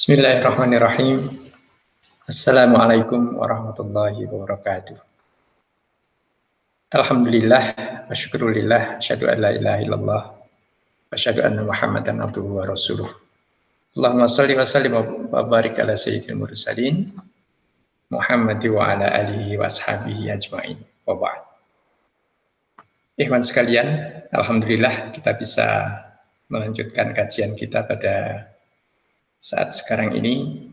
Bismillahirrahmanirrahim. Assalamualaikum warahmatullahi wabarakatuh. Alhamdulillah wa syukurillah, asyhadu an la ilaha illallah wa asyhadu anna Muhammadan abduhu wa rasuluh. Allahumma shalli wa sallim wa barik ala sayyidil mursalin Muhammad wa ala alihi wa ashabihi ajmain. Wa ba'd. Ikhwan sekalian, alhamdulillah kita bisa melanjutkan kajian kita pada saat sekarang ini.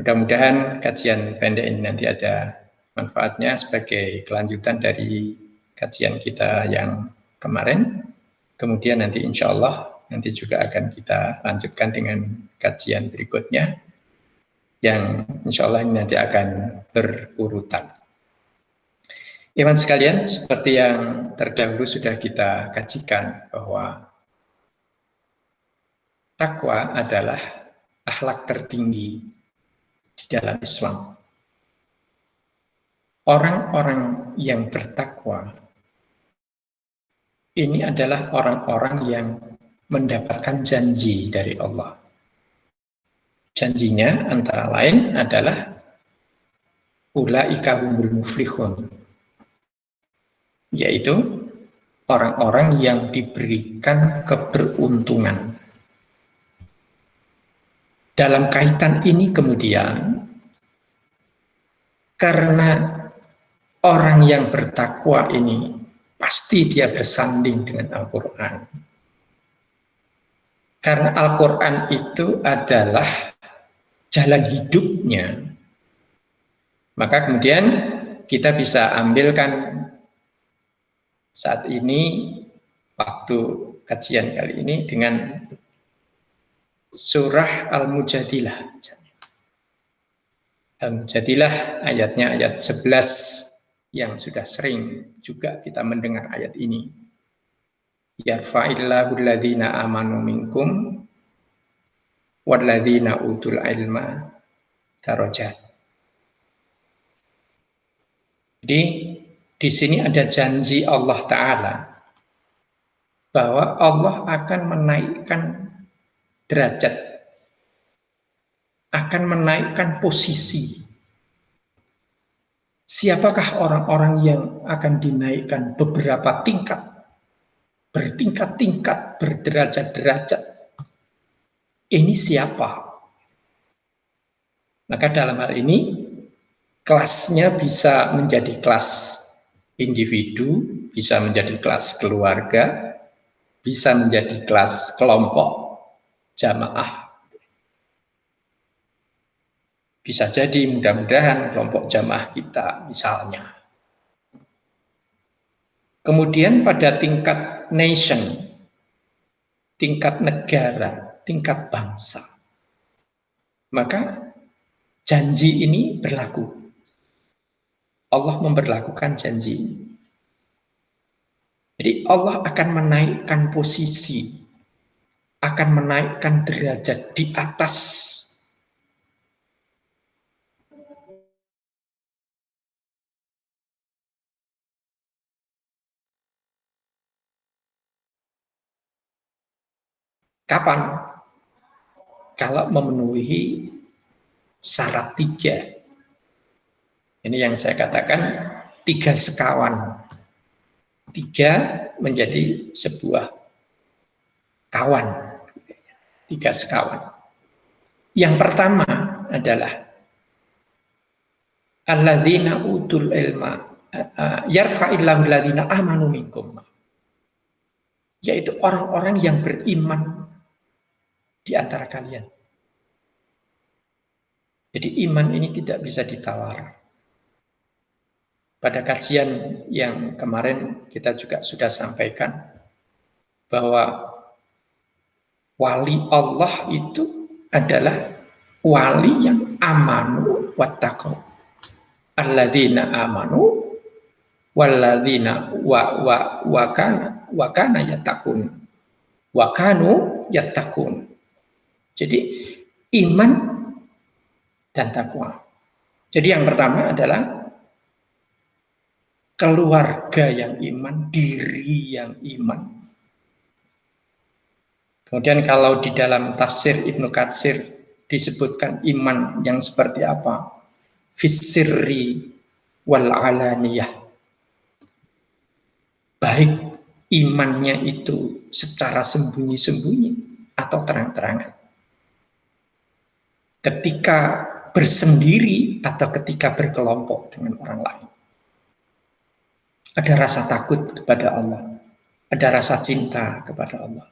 Mudah-mudahan kajian pendek ini nanti ada manfaatnya sebagai kelanjutan dari kajian kita yang kemarin. Kemudian nanti insya Allah nanti juga akan kita lanjutkan dengan kajian berikutnya yang insya Allah ini nanti akan berurutan. Ikhwan sekalian, seperti yang terdahulu sudah kita kajikan bahwa takwa adalah akhlak tertinggi di dalam Islam. Orang-orang yang bertakwa ini adalah orang-orang yang mendapatkan janji dari Allah. Janjinya antara lain adalah ulaika humul muflihun, yaitu orang-orang yang diberikan keberuntungan. Dalam kaitan ini kemudian, karena orang yang bertakwa ini pasti dia bersanding dengan Al-Quran. Karena Al-Quran itu adalah jalan hidupnya. Maka kemudian kita bisa ambilkan saat ini, waktu kajian kali ini dengan surah Al-Mujadilah. Al-Mujadilah ayatnya ayat 11 yang sudah sering juga kita mendengar ayat ini. Yarfa'illahu alladhina amanu minkum walladhina utul ilma darajat. Jadi di sini ada janji Allah Ta'ala bahwa Allah akan menaikkan derajat, akan menaikkan posisi. Siapakah orang-orang yang akan dinaikkan beberapa tingkat, bertingkat-tingkat, berderajat-derajat? Ini siapa? Maka dalam hal ini, kelasnya bisa menjadi kelas individu, bisa menjadi kelas keluarga, bisa menjadi kelas kelompok, jamaah. Bisa jadi mudah-mudahan kelompok jamaah kita misalnya. Kemudian pada tingkat nation, tingkat negara, tingkat bangsa, maka janji ini berlaku. Allah memberlakukan janji ini. Jadi Allah akan menaikkan posisi, akan menaikkan derajat di atas kapan? Kalau memenuhi syarat 3. Ini yang saya katakan 3 sekawan. 3 menjadi sebuah kawan. 3 sekawan. Yang pertama adalah alladzina utul ilma yarfa'illahu alladzina amanu minkum. Yaitu orang-orang yang beriman di antara kalian. Jadi iman ini tidak bisa ditawar. Pada kajian yang kemarin kita juga sudah sampaikan bahwa wali Allah itu adalah wali yang amanu wattaqau. Alladzina amanu walladzina wa kana yattaqun. Wa kanu yattaqun. Jadi iman dan takwa. Jadi yang pertama adalah keluarga yang iman, diri yang iman. Kemudian kalau di dalam tafsir Ibnu Katsir disebutkan iman yang seperti apa? Fissirri wal alaniyah. Baik imannya itu secara sembunyi-sembunyi atau terang-terangan. Ketika bersendiri atau ketika berkelompok dengan orang lain. Ada rasa takut kepada Allah. Ada rasa cinta kepada Allah.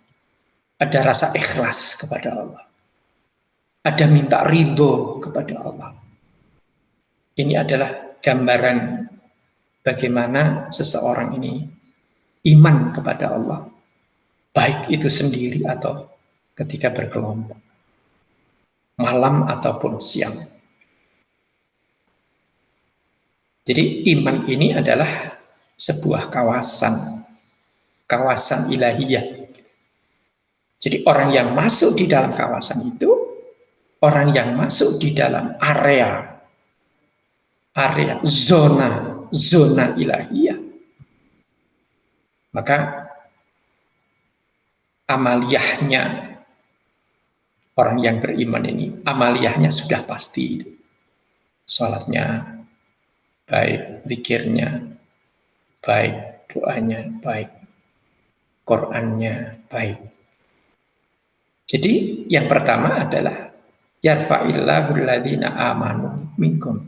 Ada rasa ikhlas kepada Allah. Ada minta ridho kepada Allah. Ini adalah gambaran bagaimana seseorang ini iman kepada Allah. Baik itu sendiri atau ketika berkelompok. Malam ataupun siang. Jadi iman ini adalah sebuah kawasan ilahiyah. Jadi orang yang masuk di dalam kawasan itu, orang yang masuk di dalam area zona ilahiyah, maka amaliyahnya orang yang beriman ini, amaliyahnya sudah pasti. Salatnya baik, zikirnya baik, doanya baik, Qur'annya baik. Jadi yang pertama adalah yarfa'illahu alladhina amanu minkum.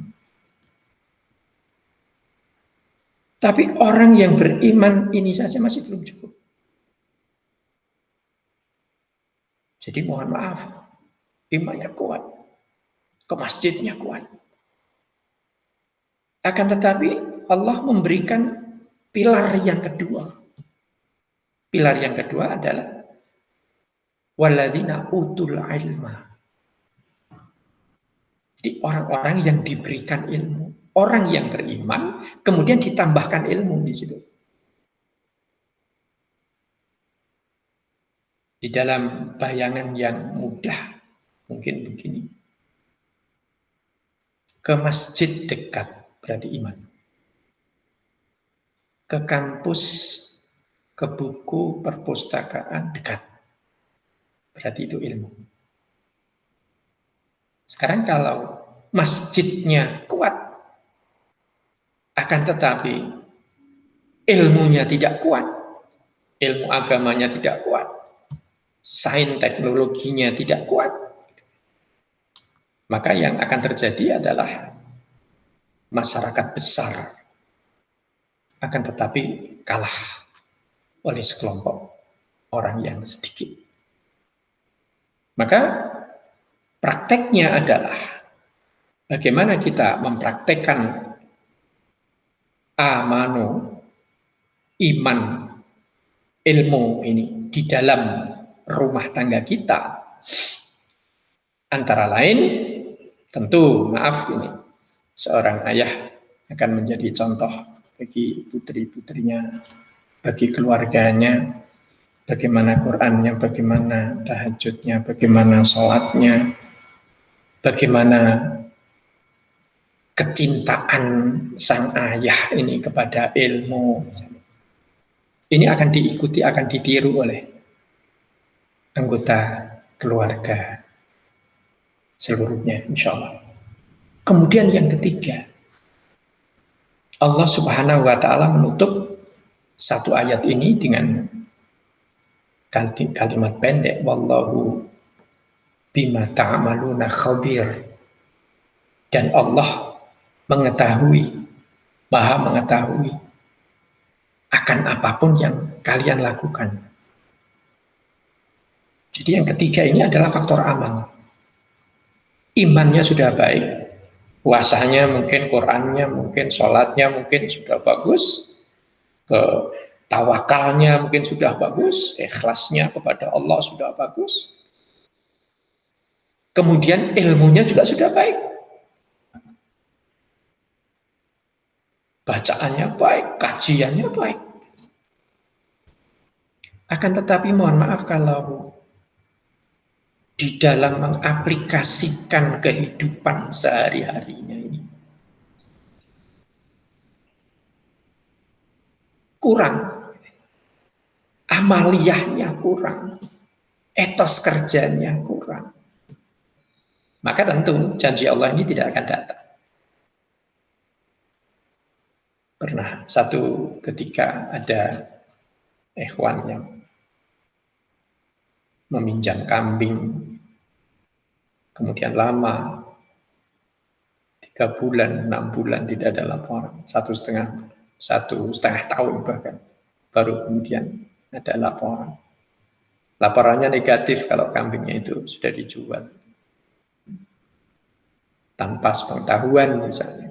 Tapi orang yang beriman ini saja masih belum cukup. Jadi mohon maaf, imannya kuat, ke masjidnya kuat. Akan tetapi Allah memberikan pilar yang kedua. Pilar yang kedua adalah walladzina utul ilma. Jadi orang-orang yang diberikan ilmu, orang yang beriman, kemudian ditambahkan ilmu di situ. Di dalam bayangan yang mudah, mungkin begini. Ke masjid dekat, berarti iman. Ke kampus, ke buku perpustakaan dekat, berarti itu ilmu. Sekarang kalau masjidnya kuat, akan tetapi ilmunya tidak kuat, ilmu agamanya tidak kuat, sains teknologinya tidak kuat, maka yang akan terjadi adalah masyarakat besar akan tetapi kalah oleh sekelompok orang yang sedikit. Maka prakteknya adalah bagaimana kita mempraktekkan amanu, iman, ilmu ini di dalam rumah tangga kita. Antara lain, tentu maaf ini, seorang ayah akan menjadi contoh bagi putri-putrinya, bagi keluarganya, bagaimana Qur'annya, bagaimana tahajudnya, bagaimana sholatnya, bagaimana kecintaan sang ayah ini kepada ilmu. Ini akan diikuti, akan ditiru oleh anggota keluarga seluruhnya, insya Allah. Kemudian yang ketiga, Allah Subhanahu wa Ta'ala menutup satu ayat ini dengan kalimat pendek, wallahu bima ta'maluna khabir. Dan Allah mengetahui, maha mengetahui akan apapun yang kalian lakukan. Jadi yang ketiga ini adalah faktor amal. Imannya sudah baik, puasanya mungkin, Qur'annya mungkin, sholatnya mungkin sudah bagus, tawakalnya mungkin sudah bagus, ikhlasnya kepada Allah sudah bagus. Kemudian ilmunya juga sudah baik. Bacaannya baik, kajiannya baik. Akan tetapi mohon maaf kalau di dalam mengaplikasikan kehidupan sehari-harinya ini kurang, amaliyahnya kurang, etos kerjanya kurang. maka tentu janji Allah ini tidak akan datang. Pernah satu ketika ada ikhwan yang meminjam kambing, kemudian lama, 3 bulan, 6 bulan tidak ada laporan, 1,5 tahun bahkan, baru kemudian ada laporan. Laporannya negatif kalau kambingnya itu sudah dijual. Tanpa sepengetahuan misalnya.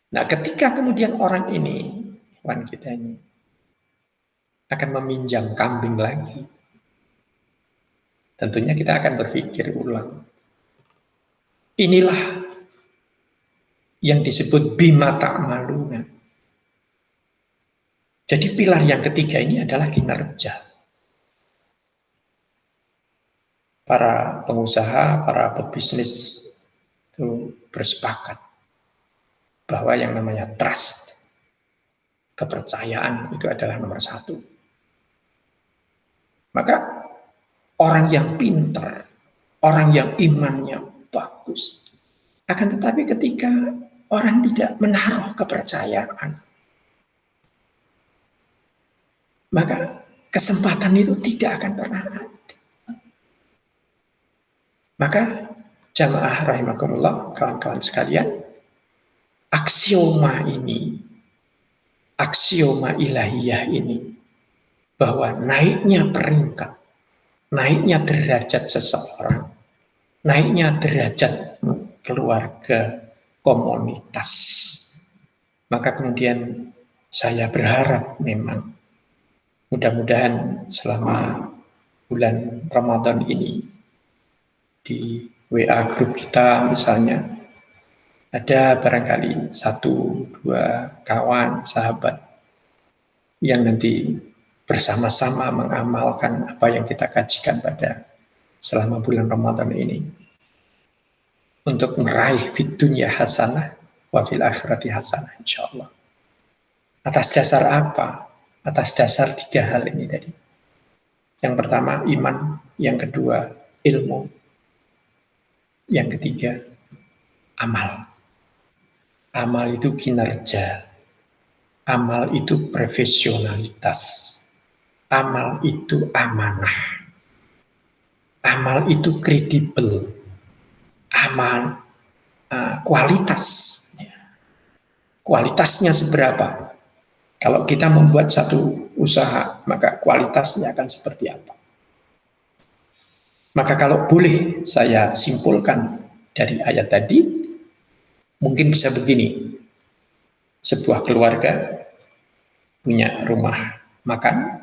Nah, ketika kemudian orang ini, kawan kita ini, akan meminjam kambing lagi, tentunya kita akan berpikir ulang. Inilah yang disebut bima ta'maluna. Jadi pilar yang ketiga ini adalah kinerja. Para pengusaha, para pebisnis itu bersepakat bahwa yang namanya trust, kepercayaan itu adalah nomor 1. Maka orang yang pintar, orang yang imannya bagus, akan tetapi ketika orang tidak menaruh kepercayaan, maka kesempatan itu tidak akan pernah ada. Maka jamaah rahimakumullah, kawan-kawan sekalian, aksioma ini, aksioma ilahiyah ini, bahwa naiknya peringkat, naiknya derajat seseorang, naiknya derajat keluarga, komunitas. Maka kemudian saya berharap memang mudah-mudahan selama bulan Ramadan ini di WA grup kita misalnya ada barangkali 1-2 kawan, sahabat yang nanti bersama-sama mengamalkan apa yang kita kajikan pada selama bulan Ramadan ini untuk meraih fid dunya hasanah wa fil akhirati hasanah insyaallah. Atas dasar apa? Atas dasar 3 hal ini tadi. Yang pertama iman, yang kedua ilmu, yang ketiga amal. Amal itu kinerja, amal itu profesionalitas, amal itu amanah, amal itu kredibel, amal kualitas. Kualitasnya seberapa? Kalau kita membuat satu usaha, maka kualitasnya akan seperti apa? Maka kalau boleh saya simpulkan dari ayat tadi, mungkin bisa begini. Sebuah keluarga punya rumah makan,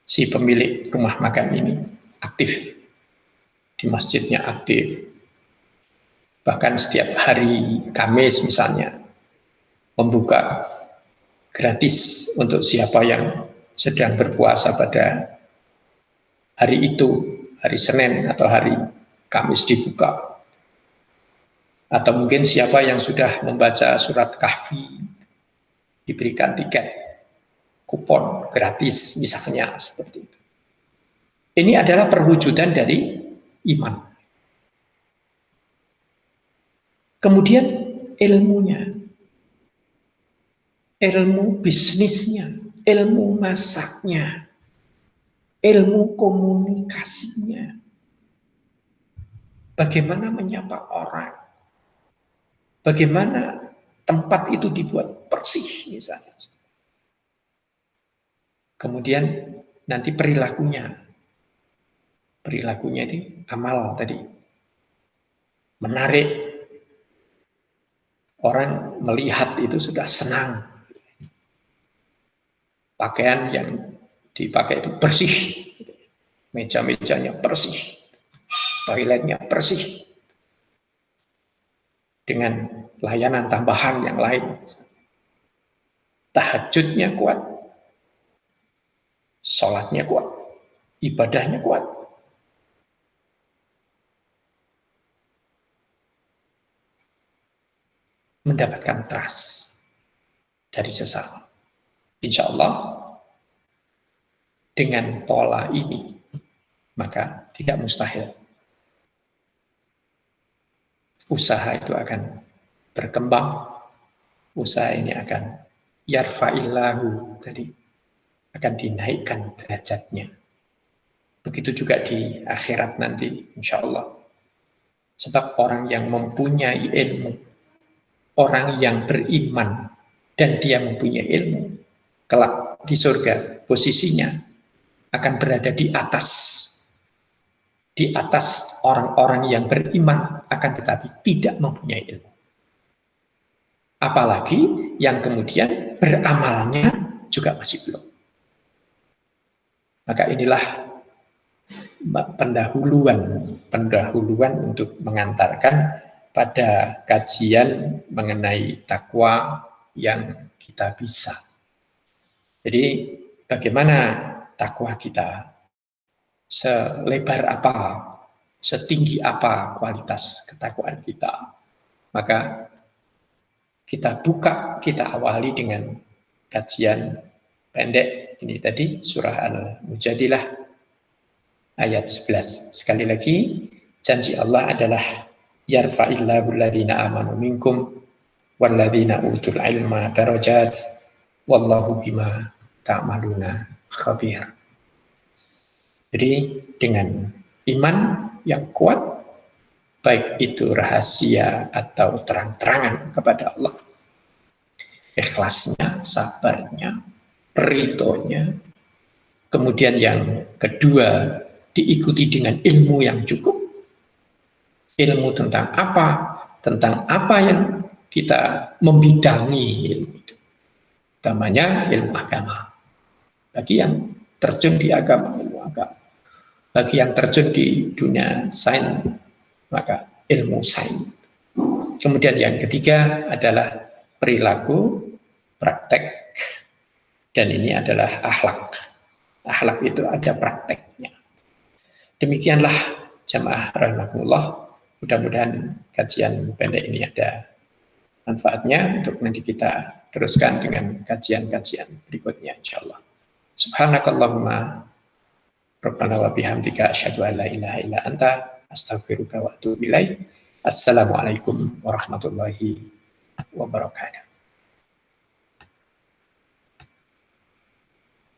si pemilik rumah makan ini aktif, di masjidnya aktif, bahkan setiap hari Kamis misalnya, membuka gratis untuk siapa yang sedang berpuasa pada hari itu, hari Senin atau hari Kamis dibuka. Atau mungkin siapa yang sudah membaca surat Kahfi diberikan tiket kupon gratis misalnya seperti itu. Ini adalah perwujudan dari iman. Kemudian ilmunya, ilmu bisnisnya, ilmu masaknya, ilmu komunikasinya, bagaimana menyapa orang, bagaimana tempat itu dibuat bersih misalnya. Kemudian nanti perilakunya itu amal tadi, menarik orang melihat itu sudah senang. Pakaian yang dipakai itu bersih, meja-mejanya bersih, toiletnya bersih, dengan layanan tambahan yang lain. Tahajudnya kuat, sholatnya kuat, ibadahnya kuat. Mendapatkan trust dari sesama. Insya Allah dengan pola ini maka tidak mustahil usaha itu akan berkembang, usaha ini akan yarfa'illahu, tadi akan dinaikkan derajatnya. Begitu juga di akhirat nanti, insya Allah. Sebab orang yang mempunyai ilmu, orang yang beriman, dan dia mempunyai ilmu, kelak di surga posisinya akan berada di atas orang-orang yang beriman, akan tetapi tidak mempunyai ilmu. Apalagi yang kemudian beramalnya juga masih belum. Maka inilah pendahuluan untuk mengantarkan pada kajian mengenai takwa yang kita bisa. Jadi bagaimana takwa kita, selebar apa, setinggi apa kualitas ketakwaan kita, maka kita buka, kita awali dengan kajian pendek ini tadi, surah Al-Mujadilah ayat 11. Sekali lagi, janji Allah adalah yarfa'illahu alladhina amanu minkum walladzina utul ilma darajat wallahu bima ta'maluna khabir. Jadi dengan iman yang kuat, baik itu rahasia atau terang-terangan kepada Allah, ikhlasnya, sabarnya, ridhonya, kemudian yang kedua diikuti dengan ilmu yang cukup, ilmu tentang apa yang kita membidangi ilmu itu, utamanya ilmu agama. Bagi yang terjun di agama, ilmu agama. Bagi yang terjun di dunia sains, maka ilmu sains. Kemudian yang ketiga adalah perilaku, praktek, dan ini adalah akhlak. Akhlak itu ada prakteknya. Demikianlah jamaah rahimakumullah. Mudah-mudahan kajian pendek ini ada manfaatnya untuk nanti kita teruskan dengan kajian-kajian berikutnya insyaallah. Subhanakallahumma rabbana wa bihamdika asyhadu an la ilaha illa anta astaghfiruka wa atubu ilaik. Assalamualaikum warahmatullahi wabarakatuh.